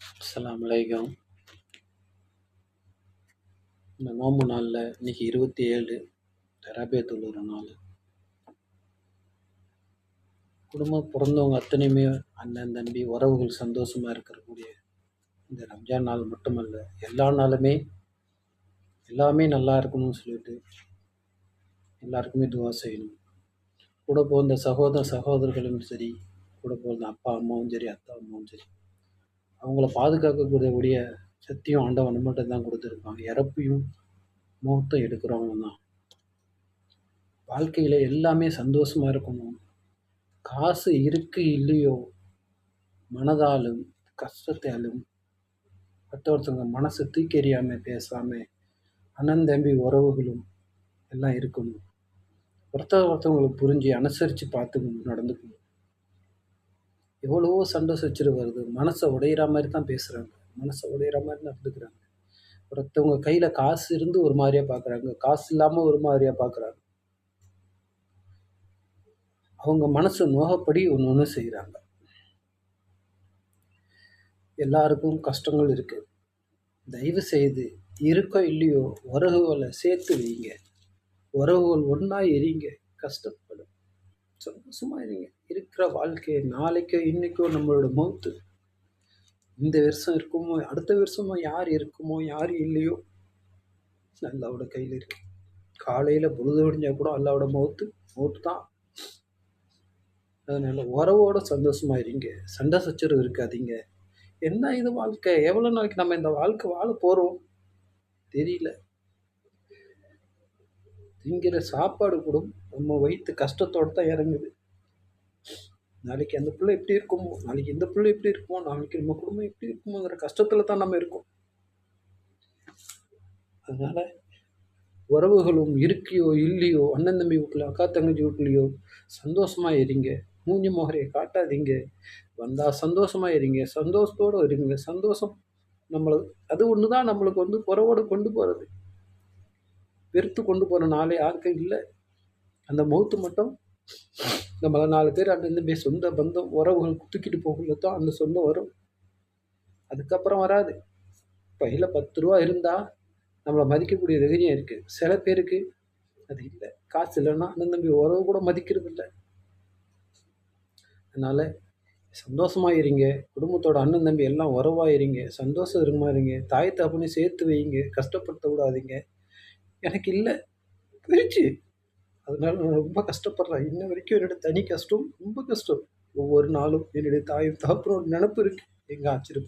அஸ்ஸலாமு அலைக்கும். இந்த நோன்பு நாளில் இன்னைக்கு 27 ரபியத்துல் ஒரு நாள். குடும்பம் பிறந்தவங்க அத்தனையுமே அண்ணன் தம்பி உறவுகள் சந்தோஷமாக இருக்கக்கூடிய இந்த ரம்ஜான் நாள் மட்டுமல்ல, எல்லா நாளுமே எல்லாமே நல்லா இருக்கணும்னு சொல்லிட்டு எல்லாருக்குமே துவா செய்யணும். கூட பிறந்த சகோதரர்களும் சரி, கூட பிறந்த அப்பா அம்மாவும் சரி, அத்தா அம்மாவும் சரி, அவங்கள பாதுகாக்கக்கூடிய சக்தியும் ஆண்டவன் மட்டும் தான் கொடுத்துருப்பாங்க. இறப்பையும் மௌத்தையும் எடுக்கிறவங்க தான். வாழ்க்கையில் எல்லாமே சந்தோஷமாக இருக்கணும். காசு இருக்கு இல்லையோ, மனதாலும் கஷ்டத்தாலும் மற்றொருத்தவங்க மனசை தூக்கி எறியாமல் பேசாமல் அண்ணன் தம்பி உறவுகளும் எல்லாம் இருக்கணும். ஒருத்தவங்களுக்கு புரிஞ்சு அனுசரித்து பார்த்துக்கணும், நடந்துக்கணும். எவ்வளவோ சண்டை சச்சரவு வருது, மனசை உடையிற மாதிரி தான் பேசுகிறாங்க, மனசை உடையிற மாதிரி நடந்துக்கிறாங்க. ஒருத்தவங்க கையில் காசு இருந்து ஒரு மாதிரியாக பார்க்குறாங்க, காசு இல்லாமல் ஒரு மாதிரியாக பார்க்குறாங்க. அவங்க மனசு நோகப்படி ஒன்று செய்கிறாங்க. எல்லாருக்கும் கஷ்டங்கள் இருக்குது. தயவு செய்து இருக்கோ இல்லையோ உறவுகளை சேர்த்து வைங்க. உறவுகள் ஒன்றா எரிங்க, கஷ்டப்படும், சந்தோஷமாக இருங்க. இருக்கிற வாழ்க்கையை நாளைக்கோ இன்னைக்கோ நம்மளோட மௌத்து. இந்த வருஷம் இருக்குமோ, அடுத்த வருஷமோ, யார் இருக்குமோ யார் இல்லையோ, அல்லாவோட கையில் இருக்கு. காலையில் பொழுது விடிஞ்சா கூட அல்லாவோட மௌத்து தான். அதனால உறவோட சந்தோஷமாக இருங்க, சண்டை சச்சரவு இருக்காதீங்க. என்ன இது வாழ்க்கை? எவ்வளோ நாளைக்கு நம்ம இந்த வாழ்க்கை வாழ போகிறோம் தெரியல. திங்கிற சாப்பாடு கூட நம்ம வயிற்று கஷ்டத்தோடு தான் இறங்குது. நாளைக்கு அந்த பிள்ளை எப்படி இருக்குமோ, நாளைக்கு இந்த பிள்ளை எப்படி இருக்குமோ, நாளைக்கு நம்ம குடும்பம் எப்படி இருக்குமோங்கிற கஷ்டத்தில் தான் நம்ம இருக்கோம். அதனால் உறவுகளும் இருக்கையோ இல்லையோ, அண்ணன் தம்பி வீட்டில் அக்கா தங்கச்சி வீட்லையோ சந்தோஷமாக இருங்க. மூஞ்சி முகரையை காட்டாதீங்க. வந்தால் சந்தோஷமாக இருங்க, சந்தோஷத்தோடு இருங்க. சந்தோஷம் அது ஒன்று தான் நம்மளுக்கு உறவோடு கொண்டு போகிறது. வெறுத்து கொண்டு போகிற நாளே யாருக்கும் இல்லை. அந்த மௌத்து மட்டும் நம்மளை 4 பேர் அண்ணன் தம்பி சொந்த பந்தம் உறவுகள் தூக்கிட்டு போகல தான் அந்த சொந்தம் வரும். அதுக்கப்புறம் வராது. கையில் 10 ரூபா இருந்தால் நம்மளை மதிக்கக்கூடிய தைரியம் இருக்குது. சில பேருக்கு அது இல்லை. காசு இல்லைன்னா அண்ணன் தம்பி உறவு கூட மதிக்கிறது இல்லை. அதனால் சந்தோஷமாக இருங்க. குடும்பத்தோட அண்ணன் தம்பி எல்லாம் உறவாக இருங்க, சந்தோஷம் இருங்க. தாய் தகப்பனையும் சேர்த்து வைங்க, கஷ்டப்படுத்த விடாதீங்க. எனக்கு இல்லை, போயிடுச்சு. அதனால நான் ரொம்ப கஷ்டப்படுறேன். இன்ன வரைக்கும் என்னோட தனி கஷ்டம், ரொம்ப கஷ்டம். ஒவ்வொரு நாளும் என்னுடைய தாயும் தகப்பனோட நினப்பு இருக்குது. எங்கே ஆச்சரியம்